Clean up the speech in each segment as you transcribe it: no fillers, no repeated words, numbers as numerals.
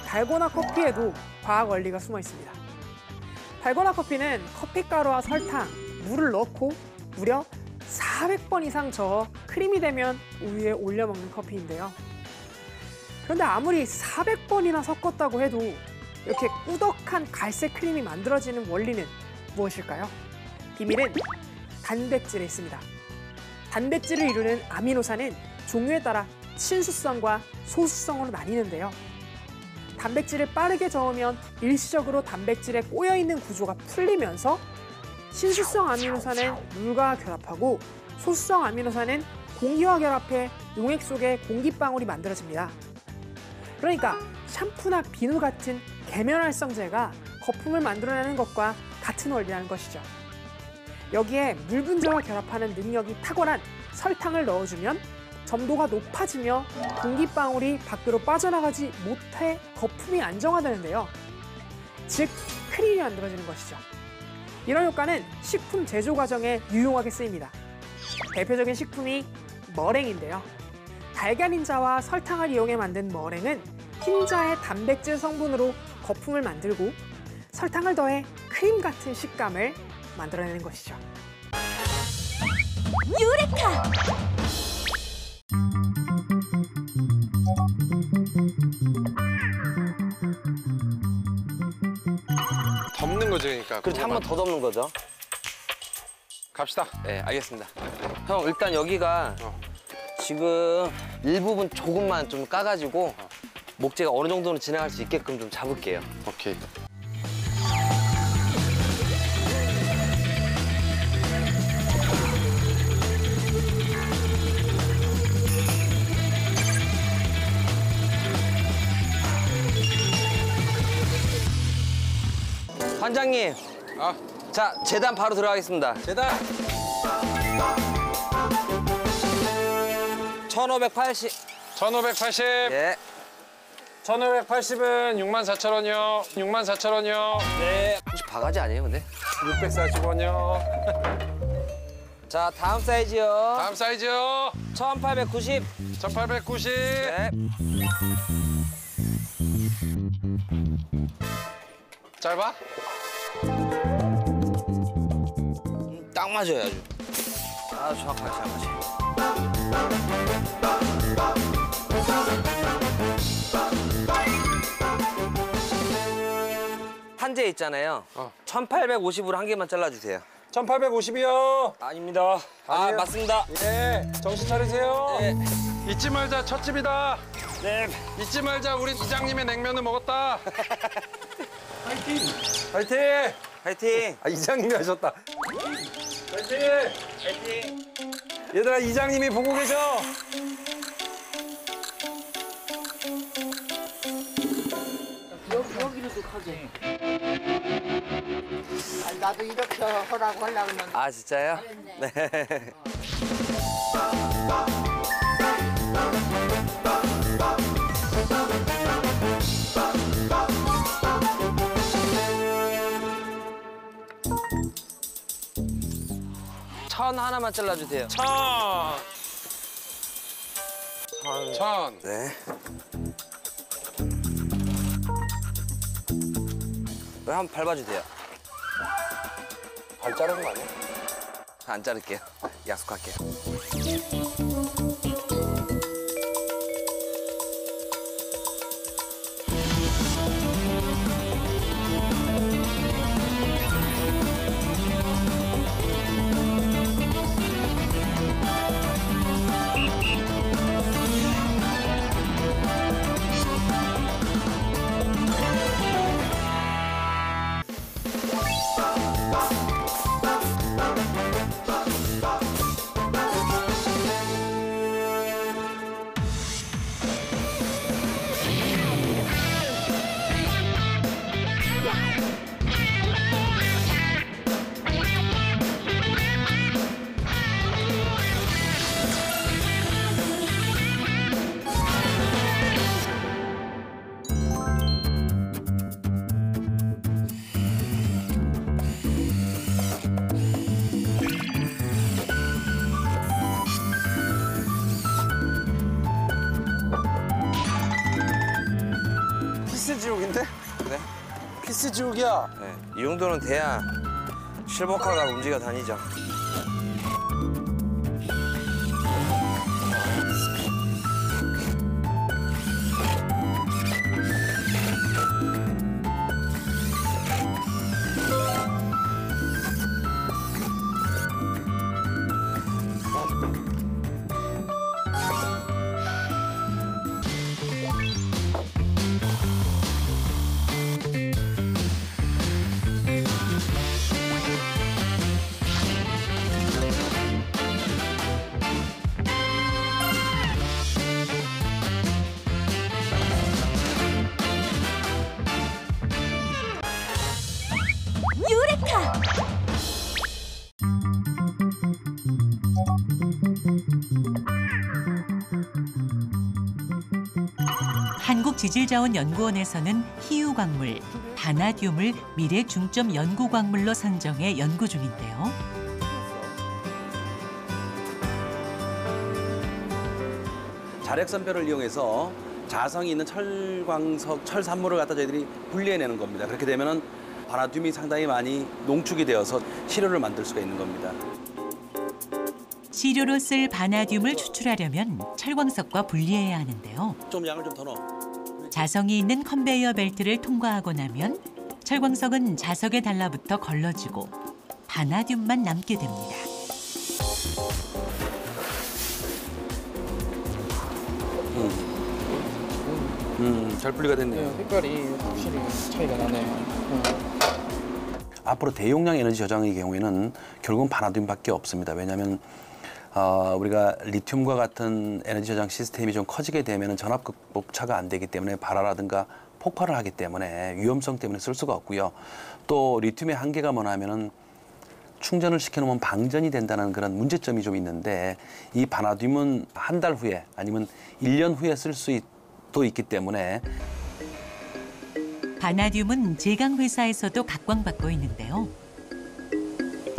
달고나 커피에도 과학 원리가 숨어 있습니다. 달고나 커피는 커피가루와 설탕, 물을 넣고 무려 400번 이상 저어 크림이 되면 우유에 올려 먹는 커피인데요. 그런데 아무리 400번이나 섞었다고 해도 이렇게 꾸덕한 갈색 크림이 만들어지는 원리는 무엇일까요? 비밀은 단백질에 있습니다. 단백질을 이루는 아미노산은 종류에 따라 친수성과 소수성으로 나뉘는데요. 단백질을 빠르게 저으면 일시적으로 단백질에 꼬여있는 구조가 풀리면서 친수성 아미노산은 물과 결합하고 소수성 아미노산은 공기와 결합해 용액 속에 공기방울이 만들어집니다. 그러니까 샴푸나 비누 같은 계면활성제가 거품을 만들어내는 것과 같은 원리라는 것이죠. 여기에 물 분자와 결합하는 능력이 탁월한 설탕을 넣어주면 점도가 높아지며 공기방울이 밖으로 빠져나가지 못해 거품이 안정화되는데요. 즉, 크림이 만들어지는 것이죠. 이런 효과는 식품 제조 과정에 유용하게 쓰입니다. 대표적인 식품이 머랭인데요. 달걀 흰자와 설탕을 이용해 만든 머랭은 흰자의 단백질 성분으로 거품을 만들고 설탕을 더해 크림 같은 식감을 만들어내는 것이죠. 유레카! 덮는 거죠, 그러니까. 그렇지, 한 번 더 덮는 거죠. 갑시다. 네, 알겠습니다. 형, 일단 여기가 지금 일부분 조금만 좀 까가지고 목재가 어느 정도는 진행할 수 있게끔 좀 잡을게요. 오케이. 관장님, 자, 재단 바로 들어가겠습니다. 재단. 1580. 1580. 예. 1580은 64,000원이요. 64,000원이요. 네. 혹시 바가지 아니에요, 근데? 640원이요. 자, 다음 사이즈요. 다음 사이즈요. 1890. 1890. 네. 짧아? 딱 맞아요, 아주. 아주 정확하게 잘 맞아요. 한재 있잖아요. 1850으로 한 개만 잘라주세요. 1850이요. 아닙니다. 아니요. 맞습니다. 예, 정신 차리세요. 네. 잊지 말자, 첫집이다. 네. 잊지 말자, 우리 이장님의 냉면을 먹었다. 파이팅! 파이팅! 화이팅! 아, 이장님이 하셨다. 파이팅! 화이팅! 얘들아, 이장님이 보고 계셔. 여기로도 가게. 아니, 나도 이렇게 하라고 하려고 했는데. 아, 진짜요? 네. 천 하나만 잘라주세요. 천. 네. 왜 한번 밟아주세요. 발 자르는 거 아니야? 안 자를게요. 약속할게요. 나이스 지욱이야. 네, 이 정도는 돼야 실버카가 움직여 다니죠. 한국지질자원연구원에서는 희유광물, 바나듐을 미래 중점 연구광물로 선정해 연구 중인데요. 자력선별을 이용해서 자성이 있는 철광석, 철산물을 갖다 저희들이 분리해내는 겁니다. 그렇게 되면은 바나듐이 상당히 많이 농축이 되어서 시료를 만들 수가 있는 겁니다. 시료로 쓸 바나듐을 추출하려면 철광석과 분리해야 하는데요. 좀 양을 좀 더 넣어. 자성이 있는 컨베이어 벨트를 통과하고 나면 철광석은 자석에 달라붙어 걸러지고 바나듐만 남게 됩니다. 잘 분리가 됐네요. 색깔이 확실히 차이가 나네요. 앞으로 대용량 에너지 저장의 경우에는 결국은 바나듐밖에 없습니다. 왜냐하면 우리가 리튬과 같은 에너지 저장 시스템이 좀 커지게 되면 전압 극복차가 안 되기 때문에 발화라든가 폭발을 하기 때문에 위험성 때문에 쓸 수가 없고요. 또 리튬의 한계가 뭐냐 하면은 충전을 시켜놓으면 방전이 된다는 그런 문제점이 좀 있는데 이 바나듐은 한 달 후에 아니면 1년 후에 쓸 수도 있기 때문에 바나듐은 제강회사에서도 각광받고 있는데요.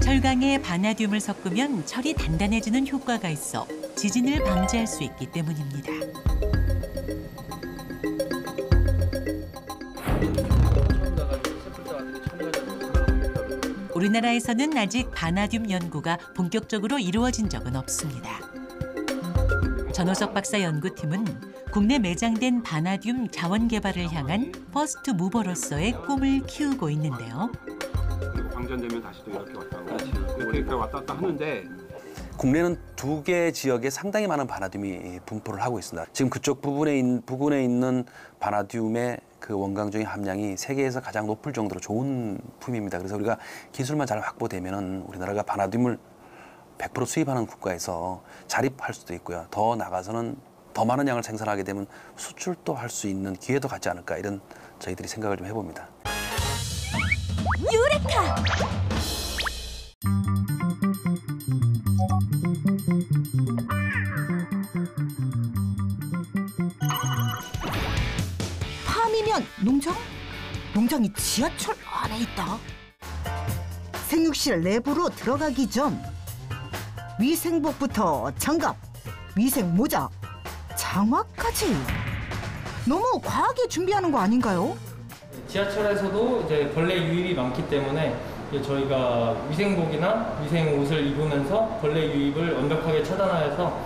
철강에 바나듐을 섞으면 철이 단단해지는 효과가 있어 지진을 방지할 수 있기 때문입니다. 우리나라에서는 아직 바나듐 연구가 본격적으로 이루어진 적은 없습니다. 전호석 박사 연구팀은 국내 매장된 바나듐 자원 개발을 향한 퍼스트 무버로서의 꿈을 키우고 있는데요. 방전되면 다시 또 이렇게 왔다 갔다 이렇게 왔다 갔다 하는데 국내는 2개 지역에 상당히 많은 바나듐이 분포를 하고 있습니다. 지금 그쪽 부근에 있는 바나듐의 그 원광중의 함량이 세계에서 가장 높을 정도로 좋은 품입니다. 그래서 우리가 기술만 잘 확보되면은 우리나라가 바나듐을 100% 수입하는 국가에서 자립할 수도 있고요. 더 나가서는 더 많은 양을 생산하게 되면 수출도 할 수 있는 기회도 갖지 않을까 이런 저희들이 생각을 좀 해봅니다. 유레카! 팜이면 농장? 농장이 지하철 안에 있다. 생육실 내부로 들어가기 전 위생복부터 장갑, 위생 모자, 장화까지 너무 과하게 준비하는 거 아닌가요? 지하철에서도 이제 벌레 유입이 많기 때문에 이제 저희가 위생복이나 위생 옷을 입으면서 벌레 유입을 완벽하게 차단하여서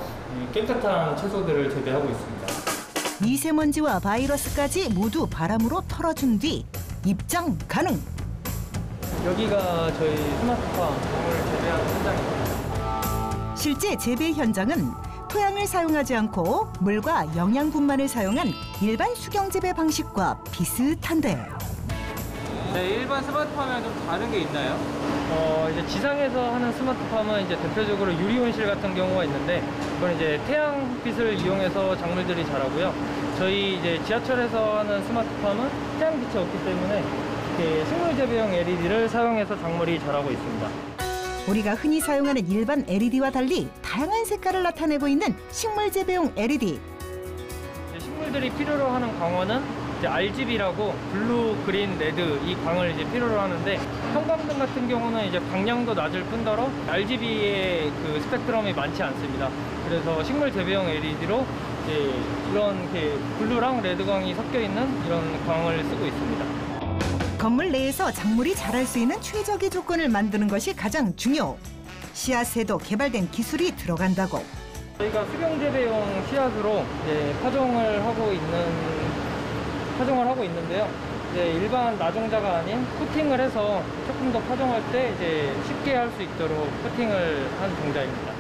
깨끗한 채소들을 재배하고 있습니다. 미세먼지와 바이러스까지 모두 바람으로 털어준 뒤 입장 가능. 여기가 저희 스마트팜 작물을 재배하는 현장입니다. 실제 재배 현장은 토양을 사용하지 않고 물과 영양분만을 사용한 일반 수경 재배 방식과 비슷한데 네, 일반 스마트팜이랑 좀 다른 게 있나요? 이제 지상에서 하는 스마트팜은 이제 대표적으로 유리온실 같은 경우가 있는데 그건 이제 태양빛을 이용해서 작물들이 자라고요. 저희 이제 지하철에서 하는 스마트팜은 태양빛이 없기 때문에 이렇게 식물 재배용 LED를 사용해서 작물이 자라고 있습니다. 우리가 흔히 사용하는 일반 LED와 달리 다양한 색깔을 나타내고 있는 식물 재배용 LED. 식물들이 필요로 하는 광원은 이제 RGB라고 블루, 그린, 레드 이 광을 이제 필요로 하는데 형광등 같은 경우는 이제 광량도 낮을 뿐더러 RGB의 그 스펙트럼이 많지 않습니다. 그래서 식물 재배용 LED로 이제 이런 이렇게 블루랑 레드광이 섞여 있는 이런 광을 쓰고 있습니다. 건물 내에서 작물이 자랄 수 있는 최적의 조건을 만드는 것이 가장 중요. 씨앗에도 개발된 기술이 들어간다고. 저희가 수경 재배용 씨앗으로 이제 파종을 하고 있는데요. 이제 일반 나종자가 아닌 코팅을 해서 조금 더 파종할 때 이제 쉽게 할 수 있도록 코팅을 한 종자입니다.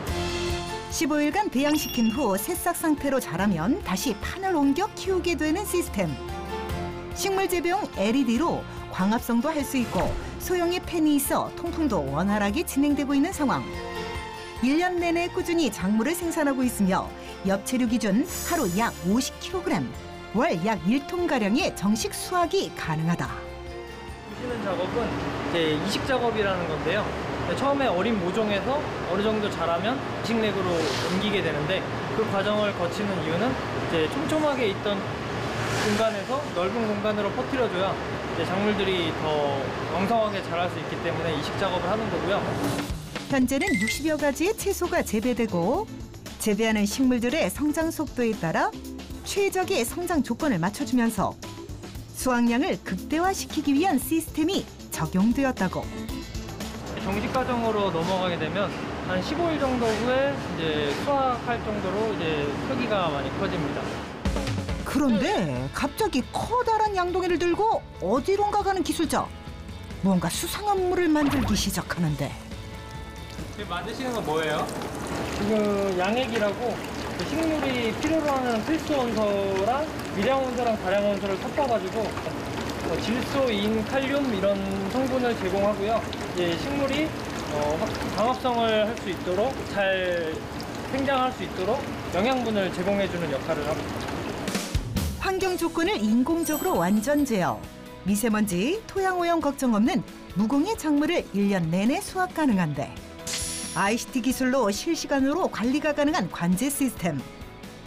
15일간 배양시킨 후 새싹 상태로 자라면 다시 판을 옮겨 키우게 되는 시스템. 식물 재배용 LED로 광합성도 할 수 있고 소형의 팬이 있어 통풍도 원활하게 진행되고 있는 상황. 1년 내내 꾸준히 작물을 생산하고 있으며 엽채류 기준 하루 약 50kg, 월 약 1톤가량의 정식 수확이 가능하다. 보시는 작업은 이제 이식 작업이라는 건데요. 처음에 어린 모종에서 어느 정도 자라면 이식렉으로 옮기게 되는데 그 과정을 거치는 이유는 이제 촘촘하게 있던 공간에서 넓은 공간으로 퍼뜨려줘야 이제 작물들이 더 왕성하게 자랄 수 있기 때문에 이식 작업을 하는 거고요. 현재는 60여 가지의 채소가 재배되고 재배하는 식물들의 성장 속도에 따라 최적의 성장 조건을 맞춰주면서 수확량을 극대화시키기 위한 시스템이 적용되었다고. 정식 과정으로 넘어가게 되면 한 15일 정도 후에 이제 수확할 정도로 이제 크기가 많이 커집니다. 그런데 갑자기 커다란 양동이를 들고 어디론가 가는 기술자. 뭔가 수상한 물을 만들기 시작하는데. 지금 만드시는 건 뭐예요? 지금 양액이라고 식물이 필요로 하는 필수 원소랑 미량 원소랑 다량 원소를 섞어가지고 질소, 인, 칼륨 이런 성분을 제공하고요. 이제 식물이 광합성을 할 수 있도록 잘 생장할 수 있도록 영양분을 제공해주는 역할을 합니다. 환경 조건을 인공적으로 완전 제어. 미세먼지, 토양 오염 걱정 없는 무공해 작물을 1년 내내 수확 가능한데 ICT 기술로 실시간으로 관리가 가능한 관제 시스템.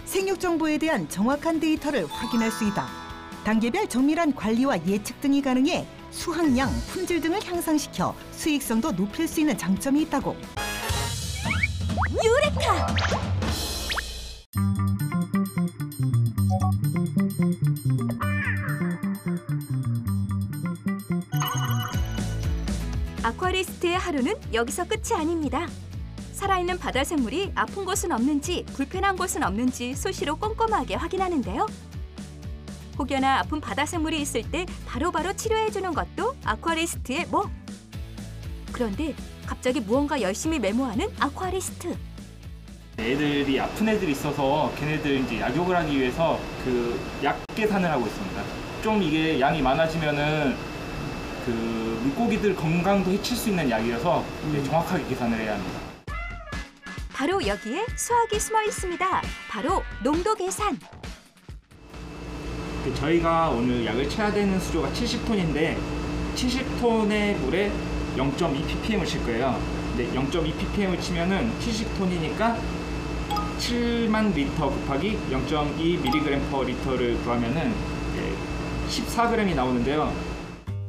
생육 정보에 대한 정확한 데이터를 확인할 수 있다. 단계별 정밀한 관리와 예측 등이 가능해 수확량, 품질 등을 향상시켜 수익성도 높일 수 있는 장점이 있다고. 유레카! 아쿠아리스트의 하루는 여기서 끝이 아닙니다. 살아있는 바다 생물이 아픈 곳은 없는지 불편한 곳은 없는지 수시로 꼼꼼하게 확인하는데요. 혹여나 아픈 바다 생물이 있을 때 바로바로 치료해주는 것도 아쿠아리스트의 목. 그런데 갑자기 무언가 열심히 메모하는 아쿠아리스트. 애들이 아픈 애들이 있어서 걔네들 이제 약욕을 하기 위해서 그 약 계산을 하고 있습니다. 좀 이게 양이 많아지면은 그 물고기들 건강도 해칠 수 있는 약이어서 정확하게 계산을 해야 합니다. 바로 여기에 수학이 숨어 있습니다. 바로 농도 계산. 저희가 오늘 약을 쳐야 되는 수조가 70톤인데 70톤의 물에 0.2ppm을 칠 거예요. 근데 0.2ppm을 치면은 70톤이니까 7만 리터 곱하기 0.2mg/L를 구하면은 14g이 나오는데요.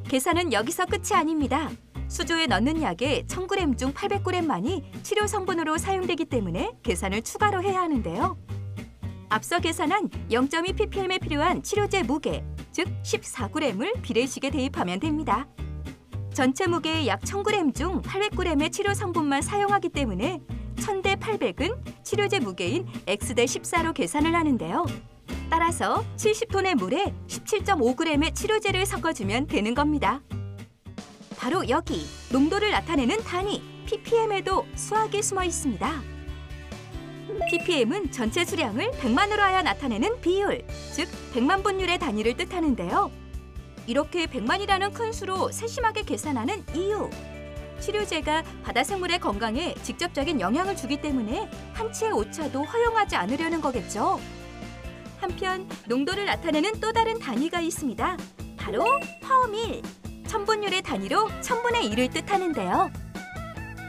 계산은 여기서 끝이 아닙니다. 수조에 넣는 약의 1000g 중 800g만이 치료 성분으로 사용되기 때문에 계산을 추가로 해야 하는데요. 앞서 계산한 0.2ppm에 필요한 치료제 무게, 즉 14g을 비례식에 대입하면 됩니다. 전체 무게의 약 1000g 중 800g의 치료 성분만 사용하기 때문에 1000대 800은 치료제 무게인 X대 14로 계산을 하는데요. 따라서 70톤의 물에 17.5g의 치료제를 섞어주면 되는 겁니다. 바로 여기 농도를 나타내는 단위 ppm에도 수학이 숨어 있습니다. ppm은 전체 수량을 100만으로 하여 나타내는 비율, 즉 100만 분율의 단위를 뜻하는데요. 이렇게 100만이라는 큰 수로 세심하게 계산하는 이유. 치료제가 바다 생물의 건강에 직접적인 영향을 주기 때문에 한치의 오차도 허용하지 않으려는 거겠죠. 한편 농도를 나타내는 또 다른 단위가 있습니다. 바로 퍼밀. 1000분율의 단위로 1000분의 1을 뜻하는데요.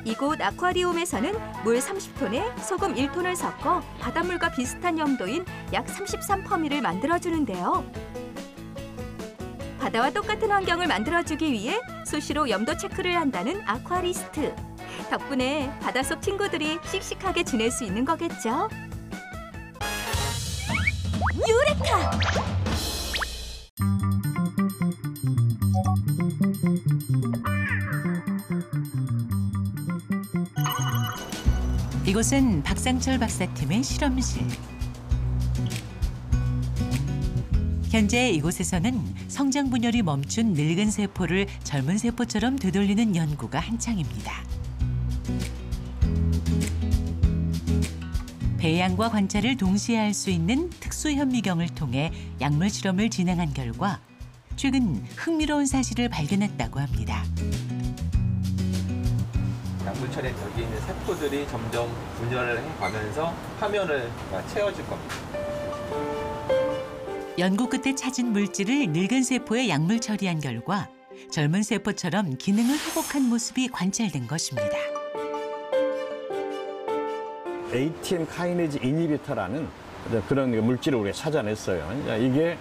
이곳 아쿠아리움에서는 물 30톤에 소금 1톤을 섞어 바닷물과 비슷한 염도인 약 33퍼밀을 만들어주는데요. 바다와 똑같은 환경을 만들어주기 위해 수시로 염도 체크를 한다는 아쿠아리스트. 덕분에 바닷속 친구들이 씩씩하게 지낼 수 있는 거겠죠. 유레카! 이곳은 박상철 박사팀의 실험실. 현재 이곳에서는 성장 분열이 멈춘 늙은 세포를 젊은 세포처럼 되돌리는 연구가 한창입니다. 배양과 관찰을 동시에 할 수 있는 특수 현미경을 통해 약물 실험을 진행한 결과 최근 흥미로운 사실을 발견했다고 합니다. 약물 처리에 여기 있는 세포들이 점점 분열을 해가면서 화면을 채워줄 겁니다. 연구 끝에 찾은 물질을 늙은 세포에 약물 처리한 결과 젊은 세포처럼 기능을 회복한 모습이 관찰된 것입니다. ATM 카이네즈 이니비터라는 그런 물질을 우리가 찾아냈어요. 이게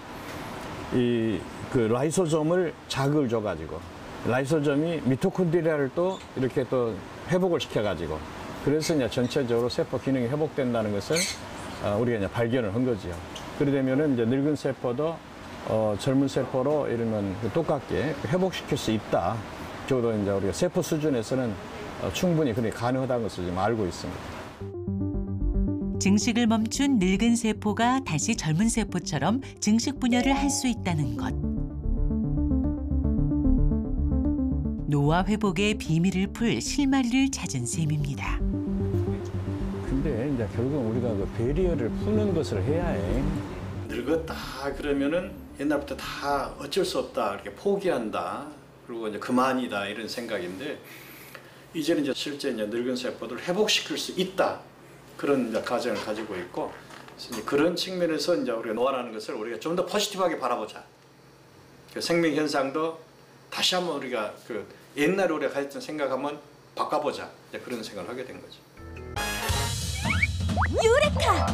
그 라이소솜을 자극을 줘가지고 라이소솜이 미토콘드리아를 또 이렇게 또 회복을 시켜가지고 그래서 이제 전체적으로 세포 기능이 회복된다는 것을 우리가 이제 발견을 한 거지요. 그래 되면은 이제 늙은 세포도 젊은 세포로 이러면 똑같게 회복시킬 수 있다. 적어도 이제 우리가 세포 수준에서는 충분히 그렇게 가능하다는 것을 지금 알고 있습니다. 증식을 멈춘 늙은 세포가 다시 젊은 세포처럼 증식 분열을 할 수 있다는 것. 노화 회복의 비밀을 풀 실마리를 찾은 셈입니다. 근데 이제 결국 우리가 그 베리어를 푸는 것을 해야 해. 늙었다 그러면은 옛날부터 다 어쩔 수 없다 이렇게 포기한다 그리고 이제 그만이다 이런 생각인데 이제는 이제 실제 이제 늙은 세포들을 회복시킬 수 있다 그런 이제 가정을 가지고 있고 이제 그런 측면에서 이제 우리가 노화라는 것을 우리가 좀 더 포지티브하게 바라보자. 그 생명 현상도 다시 한번 우리가 그 옛날에 우리가 가졌던 생각 한번 바꿔보자 이제 그런 생각을 하게 된 거죠. 유레카!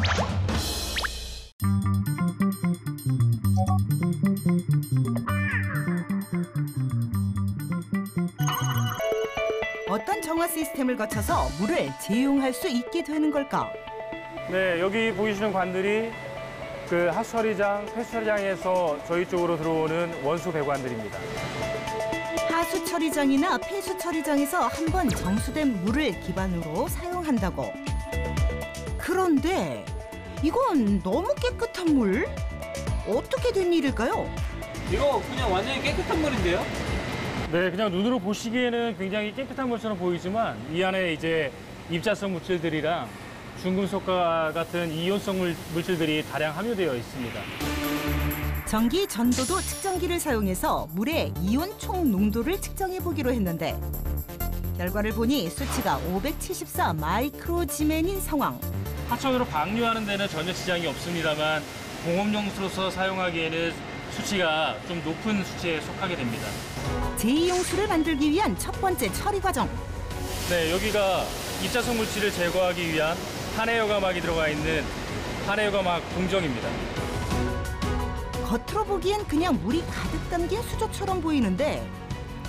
어떤 정화 시스템을 거쳐서 물을 재이용할 수 있게 되는 걸까? 네, 여기 보이시는 관들이 그 하수처리장, 폐수처리장에서 저희 쪽으로 들어오는 원수 배관들입니다. 하수처리장이나 폐수처리장에서 한 번 정수된 물을 기반으로 사용한다고. 그런데 이건 너무 깨끗한 물? 어떻게 된 일일까요? 이거 그냥 완전히 깨끗한 물인데요? 네, 그냥 눈으로 보시기에는 굉장히 깨끗한 물처럼 보이지만 이 안에 이제 입자성 물질들이랑 중금속과 같은 이온성 물질들이 다량 함유되어 있습니다. 전기 전도도 측정기를 사용해서 물의 이온 총 농도를 측정해 보기로 했는데 결과를 보니 수치가 574 마이크로지멘인 상황. 하천으로 방류하는 데는 전혀 지장이 없습니다만 공업용수로서 사용하기에는 수치가 좀 높은 수치에 속하게 됩니다. 제2용수를 만들기 위한 첫 번째 처리 과정. 네, 여기가 입자성 물질을 제거하기 위한 한해여과막이 들어가 있는 한해여과막 공정입니다. 겉으로 보기엔 그냥 물이 가득 담긴 수조처럼 보이는데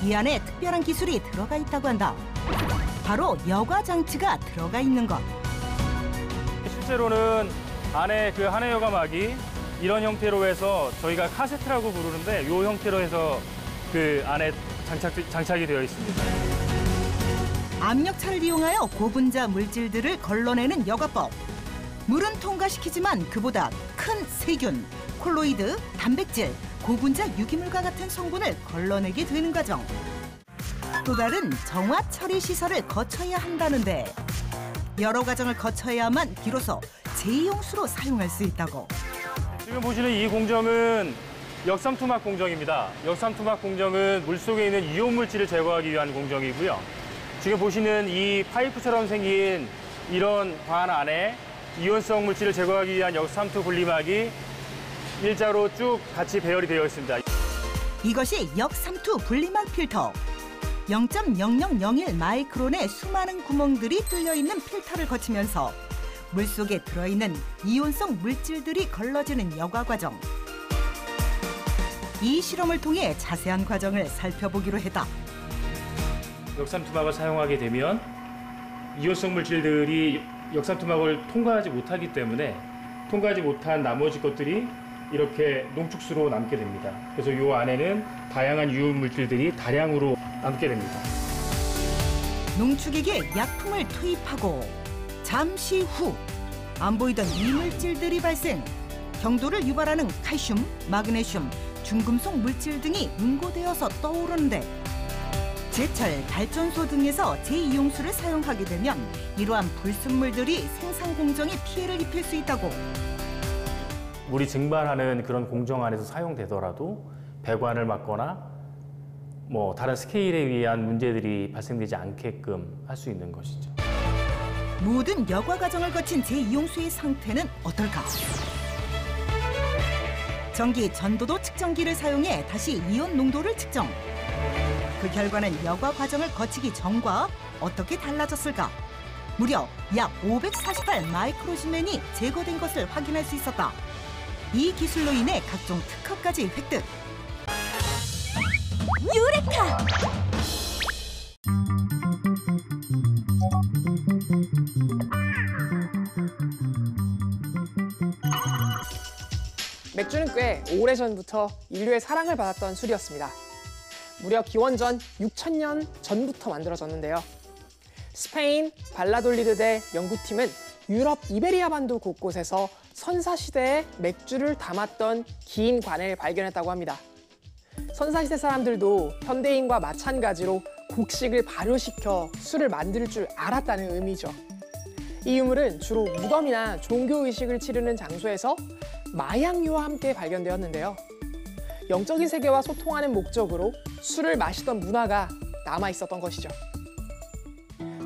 이 안에 특별한 기술이 들어가 있다고 한다. 바로 여과 장치가 들어가 있는 것. 실제로는 안에 그 한해여과막이 이런 형태로 해서 저희가 카세트라고 부르는데 이 형태로 해서 그 안에 장착이 되어 있습니다. 압력차를 이용하여 고분자 물질들을 걸러내는 여과법. 물은 통과시키지만 그보다 큰 세균, 콜로이드, 단백질, 고분자 유기물과 같은 성분을 걸러내게 되는 과정. 또 다른 정화 처리 시설을 거쳐야 한다는데 여러 과정을 거쳐야만 비로소 제2용수로 사용할 수 있다고. 지금 보시는 이 공정은 역삼투막 공정입니다. 역삼투막 공정은 물속에 있는 이온 물질을 제거하기 위한 공정이고요. 지금 보시는 이 파이프처럼 생긴 이런 관 안에 이온성 물질을 제거하기 위한 역삼투 분리막이 일자로 쭉 같이 배열이 되어 있습니다. 이것이 역삼투 분리막 필터. 0.0001 마이크론의 수많은 구멍들이 뚫려 있는 필터를 거치면서 물속에 들어있는 이온성 물질들이 걸러지는 여과 과정. 이 실험을 통해 자세한 과정을 살펴보기로 했다. 역삼투막을 사용하게 되면 이온성 물질들이 역삼투막을 통과하지 못하기 때문에 통과하지 못한 나머지 것들이 이렇게 농축수로 남게 됩니다. 그래서 이 안에는 다양한 유효 물질들이 다량으로 남게 됩니다. 농축액에 약품을 투입하고 잠시 후 안 보이던 이물질들이 발생. 경도를 유발하는 칼슘, 마그네슘, 중금속 물질 등이 응고되어서 떠오르는데 제철, 발전소 등에서 재이용수를 사용하게 되면 이러한 불순물들이 생산 공정에 피해를 입힐 수 있다고. 물이 증발하는 그런 공정 안에서 사용되더라도 배관을 막거나 뭐 다른 스케일에 의한 문제들이 발생되지 않게끔 할 수 있는 것이죠. 모든 여과 과정을 거친 재이용수의 상태는 어떨까? 전기 전도도 측정기를 사용해 다시 이온 농도를 측정. 그 결과는 여과 과정을 거치기 전과 어떻게 달라졌을까? 무려 약 548 마이크로시멘이 제거된 것을 확인할 수 있었다. 이 기술로 인해 각종 특허까지 획득. 유레카! 맥주는 꽤 오래전부터 인류의 사랑을 받았던 술이었습니다. 무려 기원전 6000년 전부터 만들어졌는데요. 스페인 발라돌리드대 연구팀은 유럽 이베리아 반도 곳곳에서 선사시대에 맥주를 담았던 긴 관을 발견했다고 합니다. 선사시대 사람들도 현대인과 마찬가지로 곡식을 발효시켜 술을 만들 줄 알았다는 의미죠. 이 유물은 주로 무덤이나 종교의식을 치르는 장소에서 마약류와 함께 발견되었는데요. 영적인 세계와 소통하는 목적으로 술을 마시던 문화가 남아있었던 것이죠.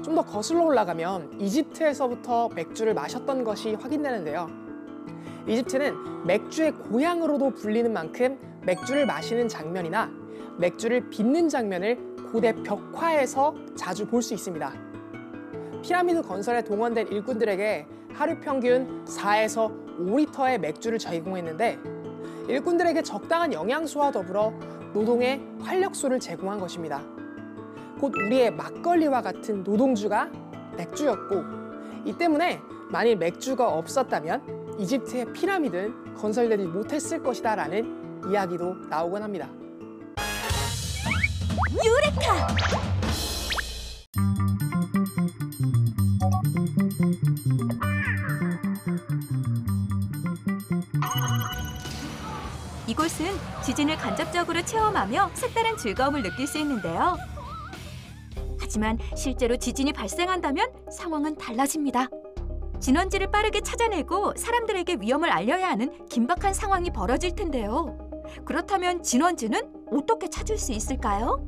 좀 더 거슬러 올라가면 이집트에서부터 맥주를 마셨던 것이 확인되는데요. 이집트는 맥주의 고향으로도 불리는 만큼 맥주를 마시는 장면이나 맥주를 빚는 장면을 고대 벽화에서 자주 볼 수 있습니다. 피라미드 건설에 동원된 일꾼들에게 하루 평균 4에서 5리터의 맥주를 제공했는데 일꾼들에게 적당한 영양소와 더불어 노동의 활력소를 제공한 것입니다. 곧 우리의 막걸리와 같은 노동주가 맥주였고 이 때문에 만일 맥주가 없었다면 이집트의 피라미드는 건설되지 못했을 것이다 라는 이야기도 나오곤 합니다. 유레카! 이곳은 지진을 간접적으로 체험하며 색다른 즐거움을 느낄 수 있는데요. 하지만 실제로 지진이 발생한다면 상황은 달라집니다. 진원지를 빠르게 찾아내고 사람들에게 위험을 알려야 하는 긴박한 상황이 벌어질 텐데요. 그렇다면 진원지는 어떻게 찾을 수 있을까요?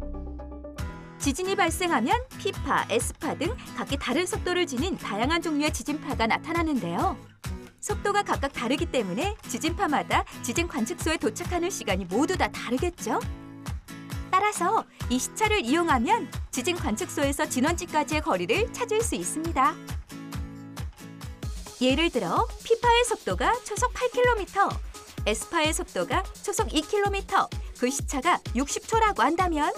지진이 발생하면 P파, S파 등 각기 다른 속도를 지닌 다양한 종류의 지진파가 나타나는데요. 속도가 각각 다르기 때문에 지진파마다 지진 관측소에 도착하는 시간이 모두 다 다르겠죠? 따라서 이 시차를 이용하면 지진 관측소에서 진원지까지의 거리를 찾을 수 있습니다. 예를 들어 P파의 속도가 초속 8km, S파의 속도가 초속 2km, 그 시차가 60초라고 한다면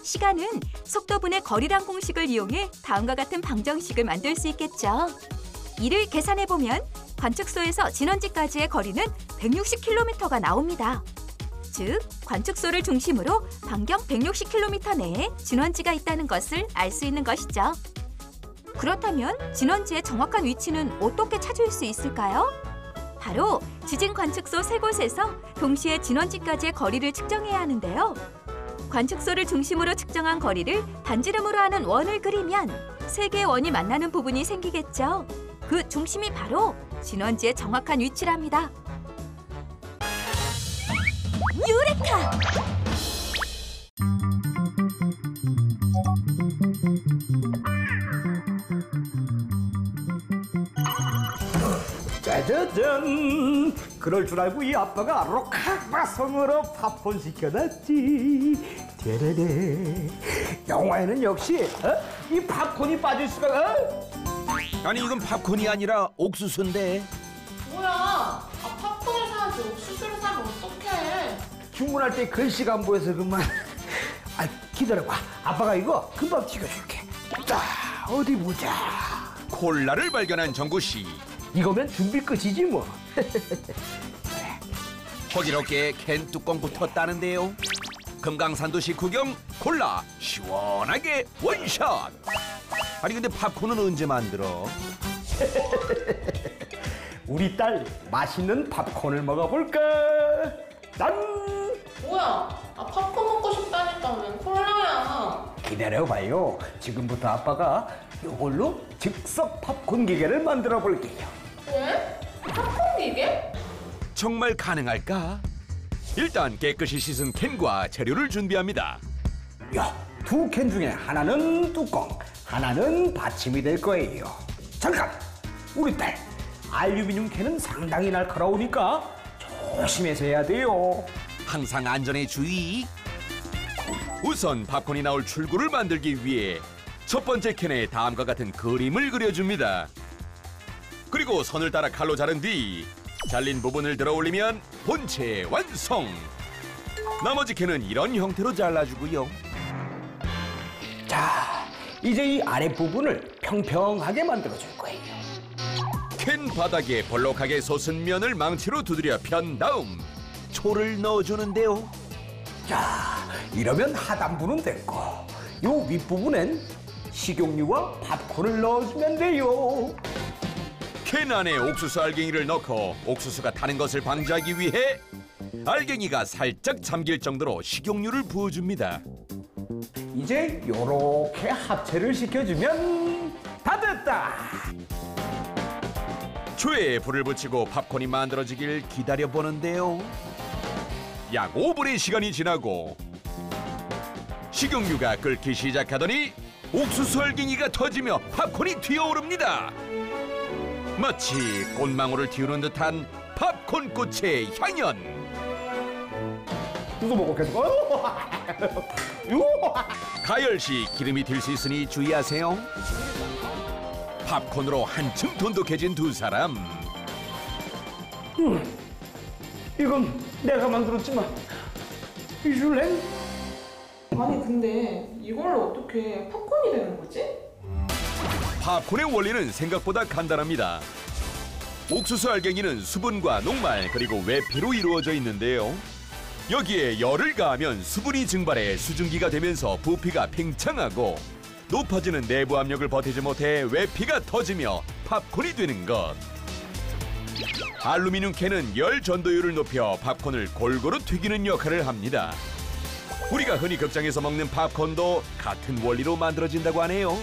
시간은 속도분의 거리랑 공식을 이용해 다음과 같은 방정식을 만들 수 있겠죠. 이를 계산해보면 관측소에서 진원지까지의 거리는 160km가 나옵니다. 즉, 관측소를 중심으로 반경 160km 내에 진원지가 있다는 것을 알 수 있는 것이죠. 그렇다면 진원지의 정확한 위치는 어떻게 찾을 수 있을까요? 바로 지진 관측소 3곳에서 동시에 진원지까지의 거리를 측정해야 하는데요. 관측소를 중심으로 측정한 거리를 반지름으로 하는 원을 그리면 3개의 원이 만나는 부분이 생기겠죠. 그 중심이 바로 진원지의 정확한 위치랍니다. 유레카! 짜자잔! 그럴 줄 알고 이 아빠가 로카바성으로 팝콘 시켜놨지. 데레레. 영화에는 역시 이 팝콘이 빠질 수가. 아니 이건 팝콘이 아니라 옥수수인데. 뭐야? 팝콘을 사야지 옥수수를 사면 어떡해? 주문할 때 글씨가 안 보여서 그만. 기다려봐. 아빠가 이거 금방 튀겨줄게. 자, 어디 보자. 콜라를 발견한 정구 씨. 이거면 준비 끝이지 뭐. 호기롭게 캔 뚜껑부터 따는데요. 금강산도 식후경 골라 시원하게 원샷. 아니 근데 팝콘은 언제 만들어? 우리 딸 맛있는 팝콘을 먹어볼까? 난 뭐야? 팝콘 먹고 싶다니까 웬 콜라야? 기다려봐요. 지금부터 아빠가 이걸로 즉석 팝콘 기계를 만들어 볼게요. 왜? 팝콘 기계? 정말 가능할까? 일단 깨끗이 씻은 캔과 재료를 준비합니다. 야, 두 캔 중에 하나는 뚜껑, 하나는 받침이 될 거예요. 잠깐! 우리 딸, 알루미늄 캔은 상당히 날카로우니까 조심해서 해야 돼요. 항상 안전에 주의. 우선 팝콘이 나올 출구를 만들기 위해 첫 번째 캔에 다음과 같은 그림을 그려줍니다. 그리고 선을 따라 칼로 자른 뒤 잘린 부분을 들어 올리면 본체 완성. 나머지 캔은 이런 형태로 잘라주고요. 자, 이제 이 아랫부분을 평평하게 만들어줄 거예요. 캔 바닥에 볼록하게 솟은 면을 망치로 두드려 편 다음 초를 넣어주는데요. 자, 이러면 하단부는 됐고 요 윗부분엔 식용유와 팝콘을 넣어주면 돼요. 캔 안에 옥수수 알갱이를 넣고 옥수수가 타는 것을 방지하기 위해 알갱이가 살짝 잠길 정도로 식용유를 부어줍니다. 이제 요렇게 합체를 시켜주면 다 됐다. 초에 불을 붙이고 팝콘이 만들어지길 기다려보는데요. 약 5분의 시간이 지나고 식용유가 끓기 시작하더니 옥수수 알갱이가 터지며 팝콘이 튀어오릅니다. 마치 꽃망울을 틔우는 듯한 팝콘꽃의 향연. 이거 먹어 계속. 가열시 기름이 튈 수 있으니 주의하세요. 팝콘으로 한층 돈독해진 두 사람. 이건 내가 만들었지만 이줄래? 아니 근데 이걸로 어떻게 팝콘이 되는 거지? 팝콘의 원리는 생각보다 간단합니다. 옥수수 알갱이는 수분과 녹말 그리고 외피로 이루어져 있는데요. 여기에 열을 가하면 수분이 증발해 수증기가 되면서 부피가 팽창하고 높아지는 내부 압력을 버티지 못해 외피가 터지며 팝콘이 되는 것. 알루미늄 캔은 열 전도율을 높여 팝콘을 골고루 튀기는 역할을 합니다. 우리가 흔히 극장에서 먹는 팝콘도 같은 원리로 만들어진다고 하네요.